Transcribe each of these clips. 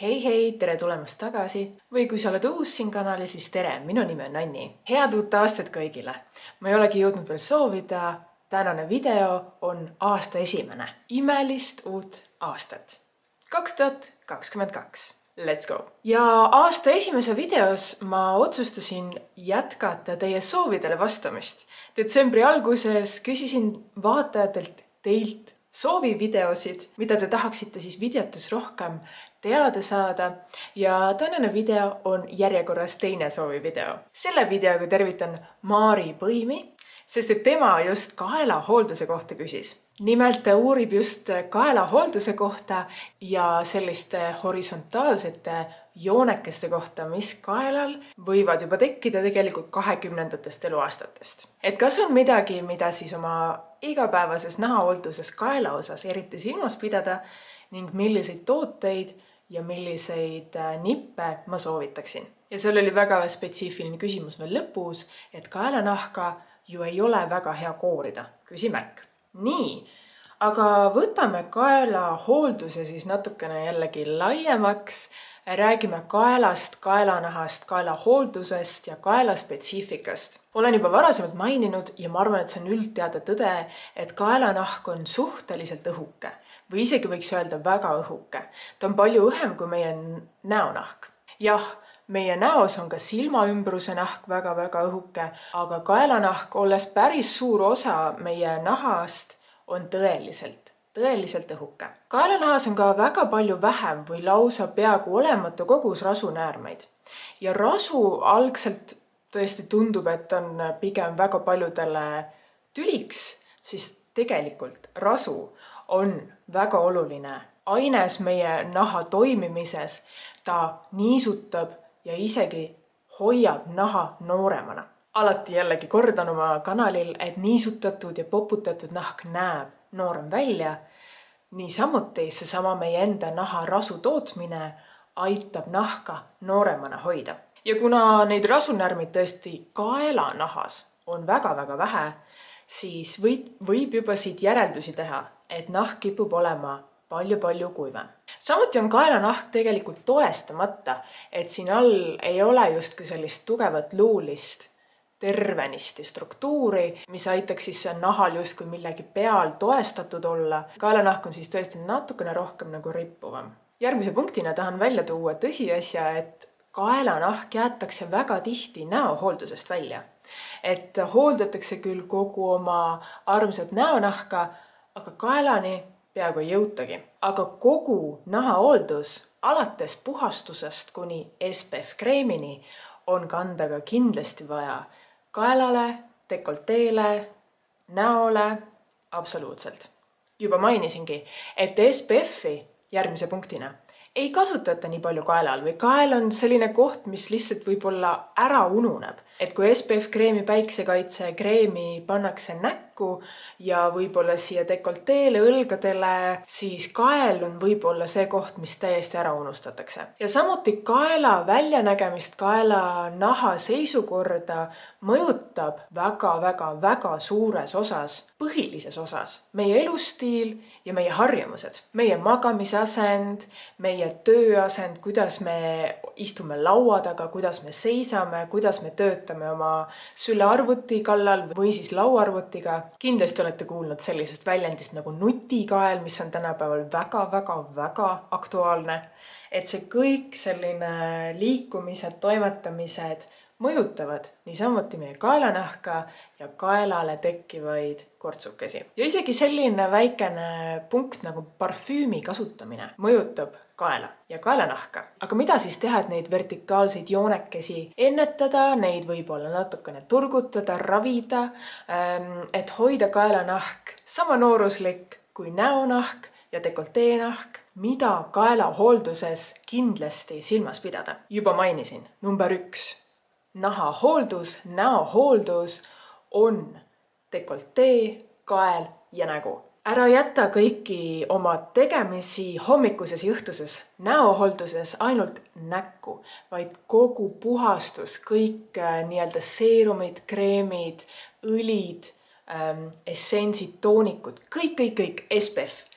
Hei, tere tulemast tagasi või kui sa oled uus siin kanali, siis tere, minu nimi on Anni. Head uut aastat kõigile. Ma ei olegi jõudnud veel soovida, tänane video on aasta esimene. Imelist uut aastat. 2022. Let's go! Ja aasta esimese videos ma otsustasin jätkata teie soovidele vastamist. Detsembri alguses küsisin vaatajatelt teilt soovivideosid, mida te tahaksite siis videotes rohkem teada saada ja tänane video on järjekorras teine soovivideo. Selle videoga tervitan Maari Põimi, sest et tema just kaelahoolduse kohta küsis. Nimelt ta uurib just kaelahoolduse kohta ja selliste horisontaalsete joonekeste kohta, mis kaelal võivad juba tekkida tegelikult 20. eluaastatest. Et kas on midagi, mida siis oma igapäevases nahahoolduses kaela osas eriti silmas pidada ning milliseid tooteid ja milliseid nippe ma soovitaksin. Ja seal oli väga spetsiifiline küsimus veel lõpus, et kaelanahka ju ei ole väga hea koorida. Küsimärk. Nii, aga võtame kaelahoolduse siis natukene jällegi laiemaks. Räägime kaelast, kaelanahast, kaelahooldusest ja kaelaspetsiifikast. Olen juba varasemalt maininud ja ma arvan, et see on üldteada tõde, et kaelanahk on suhteliselt õhuke või isegi võiks öelda väga õhuke. Ta on palju õhem kui meie näonahk. Jah, meie näos on ka silmaümbruse nahk väga-väga õhuke, aga kaelanahk, olles päris suur osa meie nahast, on tõeliselt õhuke. Kaelanahas on ka väga palju vähem või lausa peaaegu olematu kogus rasunäärmeid. Ja rasu algselt tõesti tundub, et on pigem väga paljudele tüliks, siis tegelikult rasu on väga oluline aines meie naha toimimises. Ta niisutab ja isegi hoiab naha nooremana. Alati jällegi kordan oma kanalil, et niisutatud ja poputatud nahk näeb noorem välja. Niisamuti seesama meie enda naha rasu tootmine aitab nahka nooremana hoida. Ja kuna neid rasunärmid tõesti kaelanahas on väga-väga vähe, siis võib juba siit järeldusi teha, et nahk kipub olema palju-palju kuivem. Samuti on kaelanahk tegelikult toestamata, et siin all ei ole justkui sellist tugevat luulist tervenisti struktuuri, mis aitaks siis nahal justkui millegi peal toestatud olla. Kaelanahk on siis tõesti natukene rohkem nagu rippuvam. Järgmise punktina tahan välja tuua tõsiasja, et kaelanahk jäetakse väga tihti näohooldusest välja. Et hooldatakse küll kogu oma armsat näonahka, aga kaelani peaaegu ei jõutagi. Aga kogu nahahooldus alates puhastusest kuni SPF kreemini on kanda ka kindlasti vaja kaelale, dekolteele, näole, absoluutselt. Juba mainisingi, et SPF-i järgmise punktina ei kasutata nii palju kaelal või kael on selline koht, mis lihtsalt võib-olla ära ununeb. Et kui SPF kreemi päiksekaitse kreemi pannakse näkku ja võib-olla siia dekolteele, õlgadele, siis kael on võib-olla see koht, mis täiesti ära unustatakse. Ja samuti kaela väljanägemist, kaela naha seisukorda mõjutab väga suures osas, põhilises osas meie elustiil ja meie harjumused. Meie magamisasend, meie tööasend, kuidas me istume laua taga, kuidas me seisame, kuidas me töötame oma sülearvuti kallal või siis lauarvutiga. Kindlasti olete kuulnud sellisest väljendist nagu nutikael, mis on tänapäeval väga aktuaalne. Et see kõik selline liikumised, toimetamised mõjutavad niisamuti meie kaelanahka ja kaelale tekkivaid kortsukesi. Ja isegi selline väikene punkt nagu parfüümi kasutamine mõjutab kaela ja kaelanahka. Aga mida siis teha, et neid vertikaalseid joonekesi ennetada, neid võib-olla natukene turgutada, ravida, et hoida kaelanahk sama nooruslik kui näonahk ja dekolteenahk, mida kaelahoolduses kindlasti silmas pidada. Juba mainisin, number 1. Nahahooldus, näohooldus on dekoltee, kael ja nägu. Ära jäta kõiki oma tegemisi hommikuses ja õhtuses näohoolduses ainult näkku, vaid kogu puhastus, kõik nii-öelda seerumid, kreemid, õlid, essentsid, toonikud, kõik SPF.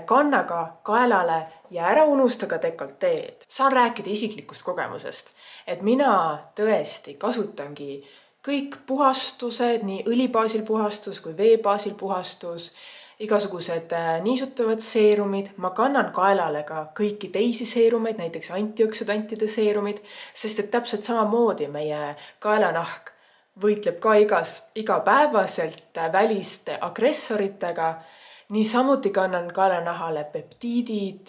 kanna ka kaelale ja ära unusta ka dekolteed. Saan rääkida isiklikust kogemusest, et mina tõesti kasutangi kõik puhastused, nii õlibaasil puhastus kui veebaasil puhastus, igasugused niisutavad seerumid. Ma kannan kaelale ka kõiki teisi seerumeid, näiteks antioksidantide seerumid, sest et täpselt samamoodi meie kaelanahk võitleb ka igapäevaselt väliste agressoritega. Niisamuti kannan kaelanahale peptiidid,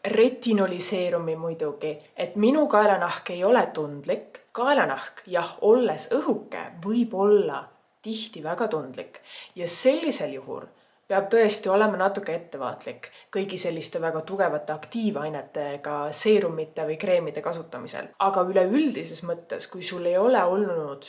retinoliseerumi muidugi, et minu kaelanahk ei ole tundlik. Kaelanahk, jah, olles õhuke, võib olla tihti väga tundlik ja sellisel juhul peab tõesti olema natuke ettevaatlik kõigi selliste väga tugevate aktiivainetega seerumite või kreemide kasutamisel. Aga üleüldises mõttes, kui sul ei ole olnud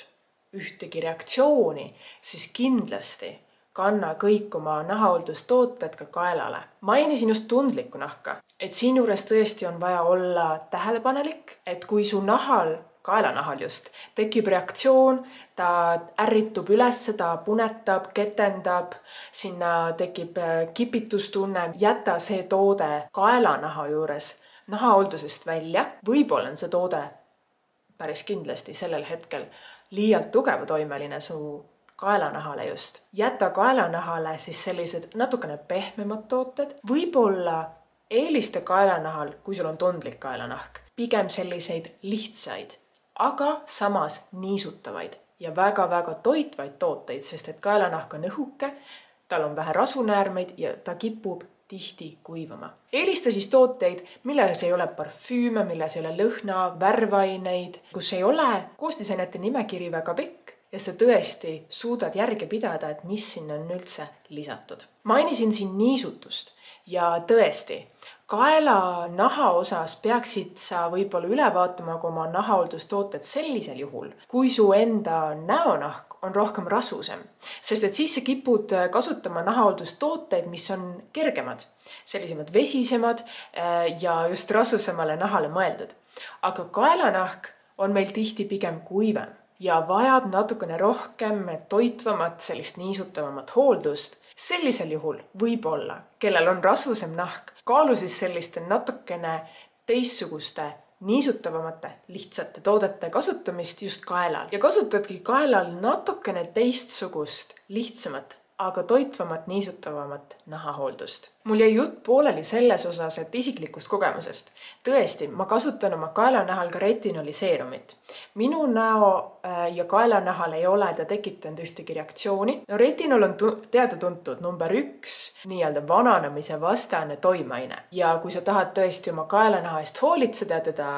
ühtegi reaktsiooni, siis kindlasti kanna kõik oma nahahooldustooted ka kaelale. Mainisin just tundlikku nahka, et siin juures tõesti on vaja olla tähelepanelik, et kui su kaelanahal just, tekib reaktsioon, ta ärritub üles, ta punetab, ketendab, sinna tekib kipitustunne, jäta see toode kaelanaha juures nahahooldusest välja. Võib-olla on see toode päris kindlasti sellel hetkel liialt tugevatoimeline su kaelanahale just. Jäta kaelanahale siis sellised natukene pehmemad tooted. Võib-olla eelista kaelanahal, kui sul on tundlik kaelanahk, pigem selliseid lihtsaid, aga samas niisutavaid ja väga-väga toitvaid tooteid, sest et kaelanahk on õhuke, tal on vähe rasunäärmeid ja ta kipub tihti kuivama. Eelista siis tooteid, milles ei ole parfüüme, milles ei ole lõhna, värvaineid, kus ei ole koostisainete nimekiri väga pikk ja sa tõesti suudad järge pidada, et mis sinna on üldse lisatud. Mainisin siin niisutust ja tõesti, kaelanaha osas peaksid sa võib-olla üle vaatama oma nahahooldustooted sellisel juhul, kui su enda näonahk on rohkem rasusem, sest et siis sa kipud kasutama nahahooldustooteid, mis on kergemad, sellisemad vesisemad ja just rasusemale nahale mõeldud. Aga kaelanahk on meil tihti pigem kuivem ja vajab natukene rohkem toitvamat, sellist niisutavamat hooldust. Sellisel juhul võib-olla, kellel on rasusem nahk, kaalu siis selliste natukene teistsuguste niisutavamate lihtsate toodete kasutamist just kaelal. Ja kasutadki kaelal natukene teistsugust, lihtsamat, aga toitvamat, niisutavamat nahahooldust. Mul jäi jutt pooleli selles osas, et isiklikust kogemusest. Tõesti, ma kasutan oma kaelanahal ka retinoliseerumit. Minu näo ja kaelanahal ei ole ta tekitanud ühtegi reaktsiooni. Retinol on teada-tuntud number 1 nii-öelda vananemise vastane toimeaine. Ja kui sa tahad tõesti oma kaelanaha eest hoolitseda, teda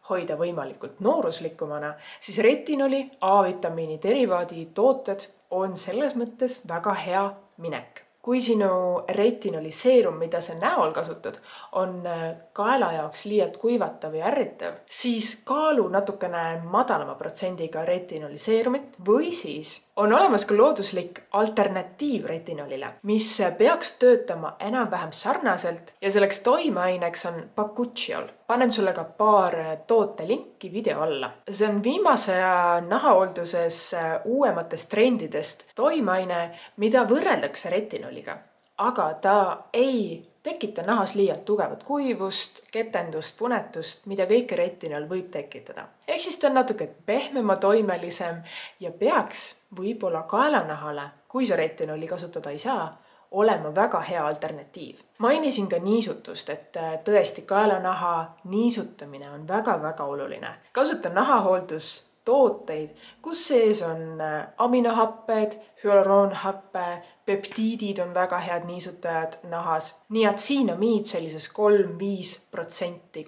hoida võimalikult nooruslikumana, siis retinoli, A-vitamiini derivaadi tooted on selles mõttes väga hea minek. Kui sinu retinoliseerum, mida sa näol kasutad, on kaela jaoks liialt kuivatav ja ärritav, siis kaalu natukene madalama protsendiga retinoliseerumit või siis on olemas ka looduslik alternatiiv retinolile, mis peaks töötama enam-vähem sarnaselt ja selleks toimeaineks on pakutsiol. Panen sulle ka paar tootelinki video alla. See on viimase nahahoolduses uuematest trendidest toimeaine, mida võrreldakse retinoliga, aga ta ei tekita nahas liialt tugevat kuivust, ketendust, punetust, mida kõike retinol võib tekitada. Ehk siis ta on natuke pehmema toimelisem ja peaks võib-olla kaelanahale, kui sa retinoli kasutada ei saa, olema väga hea alternatiiv. Mainisin ka niisutust, et tõesti kaelanaha niisutamine on väga-väga oluline. Kasuta nahahooldustooteid, kus sees on aminohapped, hüaluroonhappe, peptiidid on väga head niisutajad nahas. Niatsiinamiid sellises 3-5%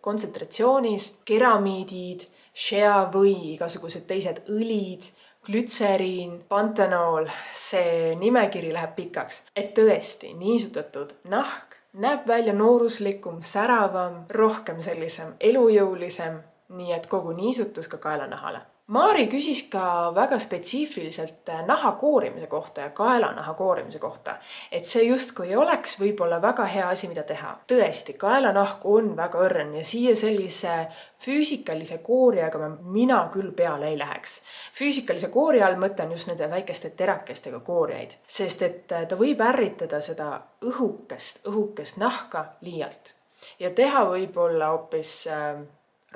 kontsentratsioonis, keramiidid, shea või igasugused teised õlid, glütseriin, pantenool, see nimekiri läheb pikaks. Et tõesti, niisutatud nahk näeb välja nooruslikum, säravam, rohkem sellisem elujõulisem, nii et kogu niisutus ka kaelanahale. Maari küsis ka väga spetsiifiliselt naha koorimise kohta ja kaelanaha koorimise kohta, et see justkui ei oleks võib-olla väga hea asi, mida teha. Tõesti, kaelanahk on väga õrn ja siia sellise füüsikalise koorijaga mina küll peale ei läheks. Füüsikalise koori all mõtlen just nende väikeste terakestega koorijaid, sest et ta võib ärritada seda õhukest nahka liialt ja teha võib-olla hoopis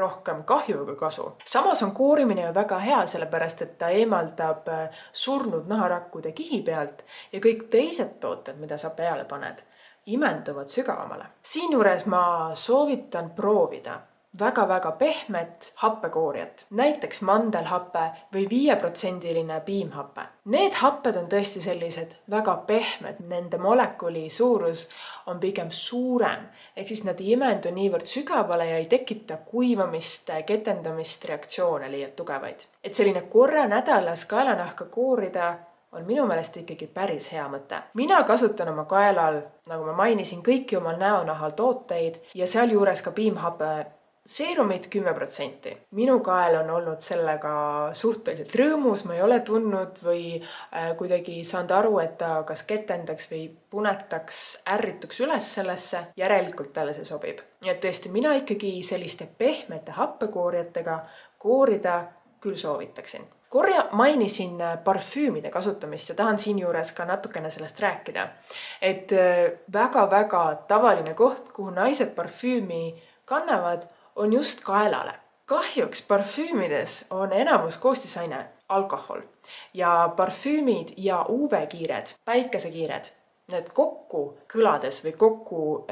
rohkem kahju kui kasu. Samas on koorimine ju väga hea, sellepärast et ta eemaldab surnud naharakkude kihi pealt ja kõik teised tooted, mida sa peale paned, imenduvad sügavamale. Siinjuures ma soovitan proovida väga-väga pehmet happekoorijat, näiteks mandelhappe või 5% piimhappe. Need happed on tõesti sellised väga pehmed, nende molekuli suurus on pigem suurem, ehk siis nad ei imendu niivõrd sügavale ja ei tekita kuivamist, ketendamist, reaktsioone liialt tugevaid. Et selline korra nädalas kaelanahka koorida on minu meelest ikkagi päris hea mõte. Mina kasutan oma kaelal, nagu ma mainisin, kõiki oma näonahal tooteid ja sealjuures ka piimhappe seerumid 10%. Minu kael on olnud sellega suhteliselt rõõmus, ma ei ole tundnud või kuidagi saanud aru, et ta kas ketendaks või punetaks, ärrituks üles sellesse, järelikult talle see sobib. Nii et tõesti, mina ikkagi selliste pehmete happekoorijatega koorida küll soovitaksin. Korra mainisin parfüümide kasutamist ja tahan siinjuures ka natukene sellest rääkida. Et väga-väga tavaline koht, kuhu naised parfüümi kannavad, on just kaelale. Kahjuks parfüümides on enamus koostisaine alkohol ja parfüümid ja UV-kiired, päikesekiired, need kokku kõlades või kokku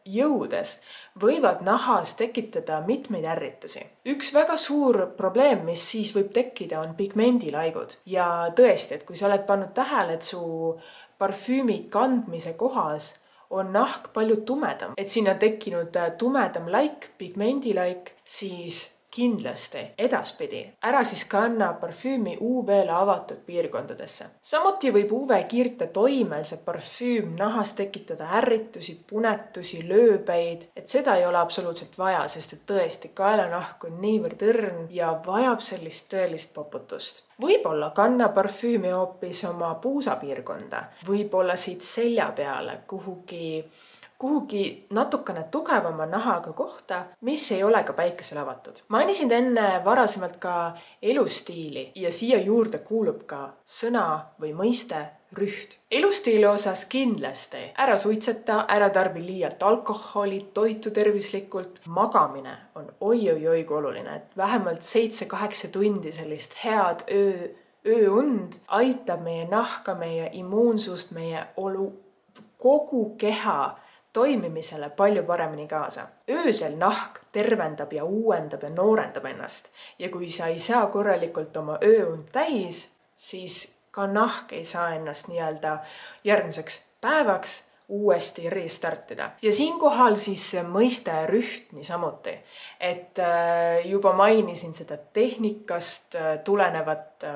jõudes võivad nahas tekitada mitmeid ärritusi. Üks väga suur probleem, mis siis võib tekkida, on pigmendilaigud. Ja tõesti, et kui sa oled pannud tähele, et su parfüümi kandmise kohas on nahk palju tumedam, et sinna tekkinud tumedam laik, pigmendilaik, siis kindlasti edaspidi ära siis kanna parfüümi UV-le avatud piirkondadesse. Samuti võib UV-kiirte toimel see parfüüm nahas tekitada ärritusi, punetusi, lööbeid, et seda ei ole absoluutselt vaja, sest et tõesti kaelanahk on niivõrd õrn ja vajab sellist tõelist poputust. Võib-olla kanna parfüümi hoopis oma puusapiirkonda, võib-olla siit selja peale kuhugi natukene tugevama nahaga kohta, mis ei ole ka päikesele avatud. Mainisin enne varasemalt ka elustiili ja siia juurde kuulub ka sõna või mõiste rüht. Elustiili osas kindlasti ära suitseta, ära tarbi liialt alkoholi, toitu tervislikult. Magamine on oi-oi-oi kui oluline, et vähemalt 7-8 tundi sellist head ööund aitab meie nahka, meie immuunsust, meie olu, kogu keha toimimisele palju paremini kaasa. Öösel nahk tervendab ja uuendab ja noorendab ennast. Ja kui sa ei saa korralikult oma ööund täis, siis ka nahk ei saa ennast nii-öelda järgmiseks päevaks uuesti restartida. Ja siinkohal siis mõiste rüht niisamuti. Et juba mainisin seda tehnikast tulenevat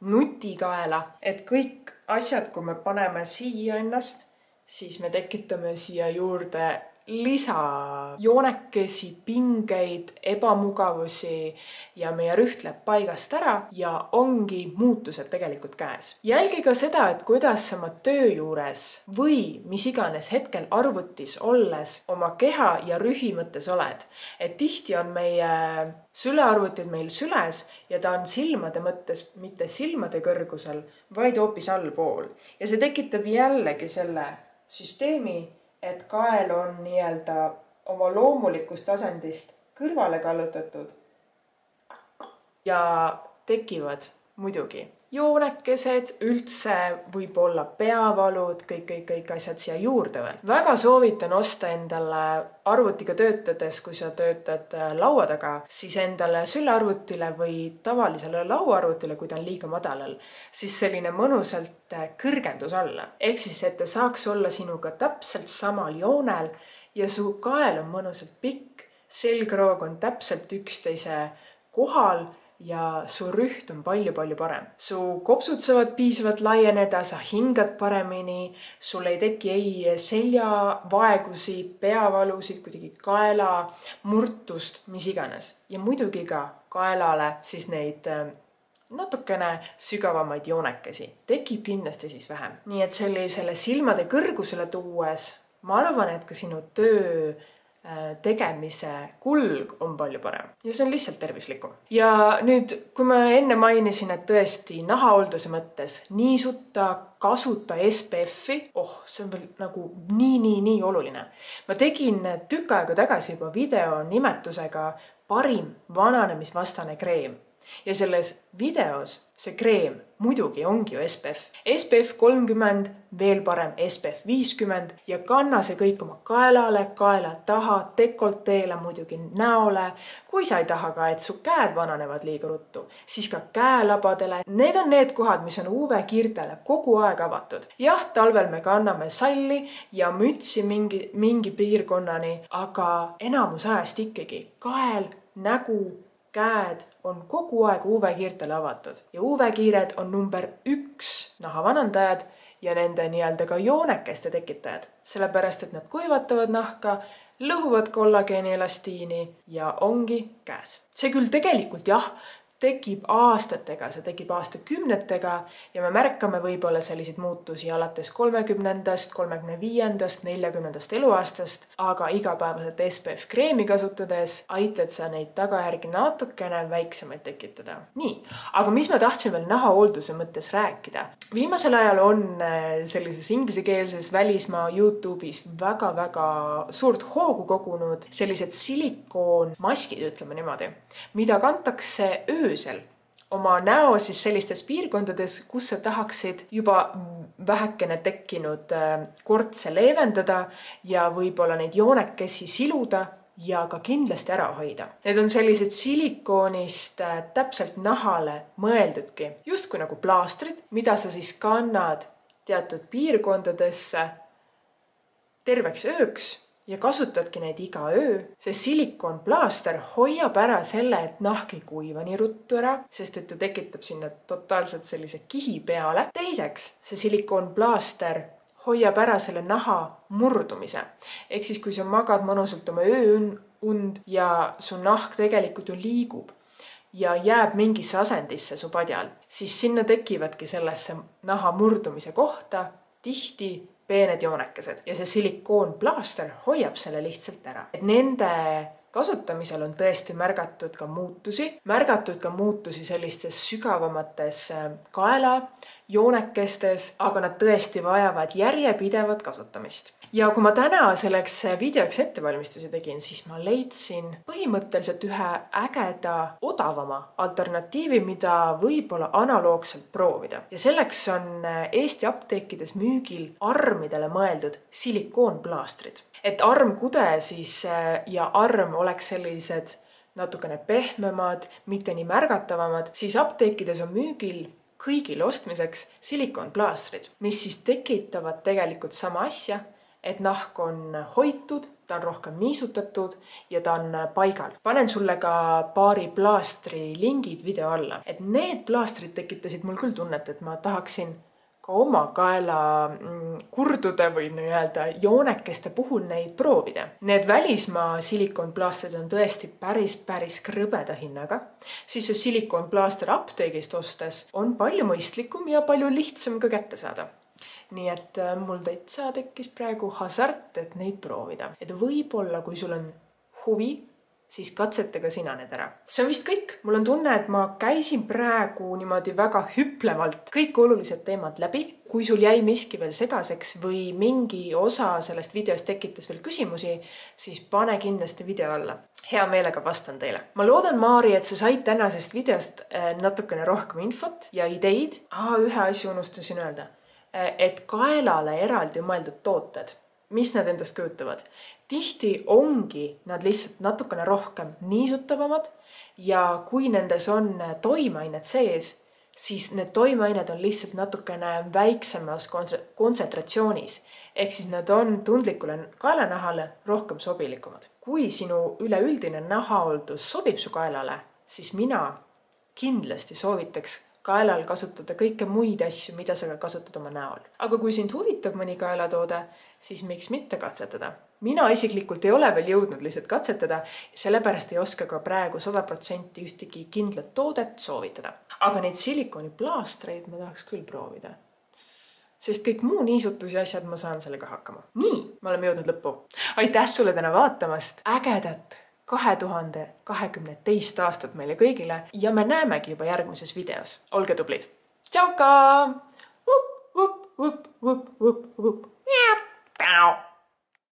nutikaela, et kõik asjad, kui me paneme siia ennast, siis me tekitame siia juurde lisajoonekesi, pingeid, ebamugavusi ja meie rüht läheb paigast ära ja ongi muutused tegelikult käes. Jälgi ka seda, et kuidas oma töö juures või mis iganes hetkel arvutis olles oma keha ja rühi mõttes oled. Et tihti on meie sülearvutid meil süles ja ta on silmade mõttes mitte silmade kõrgusel, vaid hoopis allpool. Ja see tekitab jällegi selle süsteemi, et kael on nii-öelda oma loomulikust tasandist kõrvale kallutatud ja tekivad muidugi joonekesed, üldse võib olla peavalud, kõik asjad siia juurde veel. Väga soovitan osta endale arvutiga töötades, kui sa töötad laua taga, siis endale sülearvutile või tavalisele lauaarvutile, kui ta on liiga madalal, siis selline mõnusalt kõrgendus alla. Ehk siis, et ta saaks olla sinuga täpselt samal joonel ja su kael on mõnusalt pikk, selgroog on täpselt üksteise kohal ja su rüht on palju parem. Su kopsud saavad piisavalt laieneda, sa hingad paremini, sul ei teki ei seljavaegusi, peavalusid, kuidagi kaela, murtust, mis iganes. Ja muidugi ka kaelale siis neid natukene sügavamaid joonekesi. Tekib kindlasti siis vähem. Nii et sellisele silmade kõrgusele tuues, ma arvan, et ka sinu töö tegemise kulg on palju parem. Ja see on lihtsalt tervislikum. Ja nüüd, kui ma enne mainisin, et tõesti nahahoolduse mõttes niisuta, kasuta SPF-i, see on veel nagu nii oluline. Ma tegin tükk aega tagasi juba video nimetusega parim vananemisvastane kreem. Ja selles videos see kreem muidugi ongi ju SPF. SPF 30, veel parem SPF 50 ja kanna see kõik oma kaelale, kaela taha, dekolteele, muidugi näole. Kui sa ei taha ka, et su käed vananevad liiga ruttu, siis ka käelabadele. Need on need kohad, mis on UV-kiirtele kogu aeg avatud. Jah, talvel me kanname salli ja mütsi mingi piirkonnani, aga enamus ajast ikkagi kael, nägu, käed on kogu aeg UV-kiirtele avatud ja UV-kiired on number 1 nahavanandajad ja nende nii-öelda ka joonekeste tekitajad, sellepärast et nad kuivatavad nahka, lõhuvad kollageeni elastiini ja ongi käes. See küll tegelikult jah, tekib aastatega, see tekib aastakümnetega ja me märkame võib-olla selliseid muutusi alates 30., 35., 40. eluaastast, aga igapäevaselt SPF kreemi kasutades aitad sa neid tagajärgi natukene väiksemaid tekitada. Nii, aga mis ma tahtsin veel nahahoolduse mõttes rääkida? Viimasel ajal on sellises inglisekeelses välismaa YouTube'is väga suurt hoogu kogunud sellised silikoonmaskid, ütleme niimoodi, mida kantakse öösel oma näo siis sellistes piirkondades, kus sa tahaksid juba vähekene tekkinud kortse leevendada ja võib-olla neid joonekesi siluda ja ka kindlasti ära hoida. Need on sellised silikoonist täpselt nahale mõeldudki, justkui nagu plaastrid, mida sa siis kannad teatud piirkondadesse terveks ööks ja kasutadki neid iga öö. See silikoonplaaster hoiab ära selle, et nahk ei kuiva nii ruttu ära, sest et ta tekitab sinna totaalselt sellise kihi peale. Teiseks, see silikoonplaaster hoiab ära selle naha murdumise. Ehk siis, kui sa magad mõnusalt oma ööund ja su nahk tegelikult ju liigub ja jääb mingisse asendisse su padjal, siis sinna tekivadki sellesse naha murdumise kohta tihti peened joonekesed ja see silikoonplaaster hoiab selle lihtsalt ära. Nende kasutamisel on tõesti märgatud ka muutusi sellistes sügavamates kaela joonekestes, aga nad tõesti vajavad järjepidevat kasutamist. Ja kui ma täna selleks videoks ettevalmistusi tegin, siis ma leidsin põhimõtteliselt ühe ägeda, odavama alternatiivi, mida võib-olla analoogselt proovida. Ja selleks on Eesti apteekides müügil armidele mõeldud silikoonplaastrid. Et armkude siis ja arm oleks sellised natukene pehmemad, mitte nii märgatavamad, siis apteekides on müügil kõigil ostmiseks silikoonplaastrid, mis siis tekitavad tegelikult sama asja, et nahk on hoitud, ta on rohkem niisutatud ja ta on paigal. Panen sulle ka paari plaastri lingid video alla. Et need plaastrid tekitasid mul küll tunnet, et ma tahaksin ka oma kaela kurdude või nii-öelda joonekeste puhul neid proovida. Need välismaa silikoonplaastrid on tõesti päris krõbeda hinnaga. Siis see silikoonplaaster apteegist ostes on palju mõistlikum ja palju lihtsam ka kätte saada. Nii et mul täitsa tekkis praegu hasart, et neid proovida. Et võib-olla, kui sul on huvi, siis katseta ka sina need ära. See on vist kõik. Mul on tunne, et ma käisin praegu niimoodi väga hüplevalt kõik olulised teemad läbi. Kui sul jäi miski veel segaseks või mingi osa sellest videost tekitas veel küsimusi, siis pane kindlasti video alla. Hea meelega vastan teile. Ma loodan, Maari, et sa said tänasest videost natukene rohkem infot ja ideid. Ühe asja unustasin öelda. Et kaelale eraldi mõeldud tooted, mis nad endast kujutavad. Tihti ongi nad lihtsalt natukene rohkem niisutavamad ja kui nendes on toimeained sees, siis need toimeained on lihtsalt natukene väiksemas kontsentratsioonis. Ehk siis nad on tundlikule kaelanahale rohkem sobilikumad. Kui sinu üleüldine nahahooldus sobib su kaelale, siis mina kindlasti soovitaks kaelal kasutada kõike muid asju, mida sa ka kasutad oma näol. Aga kui sind huvitab mõni kaelatoode, siis miks mitte katsetada? Mina isiklikult ei ole veel jõudnud lihtsalt katsetada ja sellepärast ei oska ka praegu 100% ühtegi kindlat toodet soovitada. Aga neid silikooniplaastreid ma tahaks küll proovida. Sest kõik muu niisutus ja asjad ma saan sellega hakkama. Nii, me oleme jõudnud lõppu. Aitäh sulle täna vaatamast. Ägedat 2022 aastat meile kõigile ja me näemegi juba järgmises videos. Olge tublid. Tšauka! Vup, vup, vup, vup, vup, vup.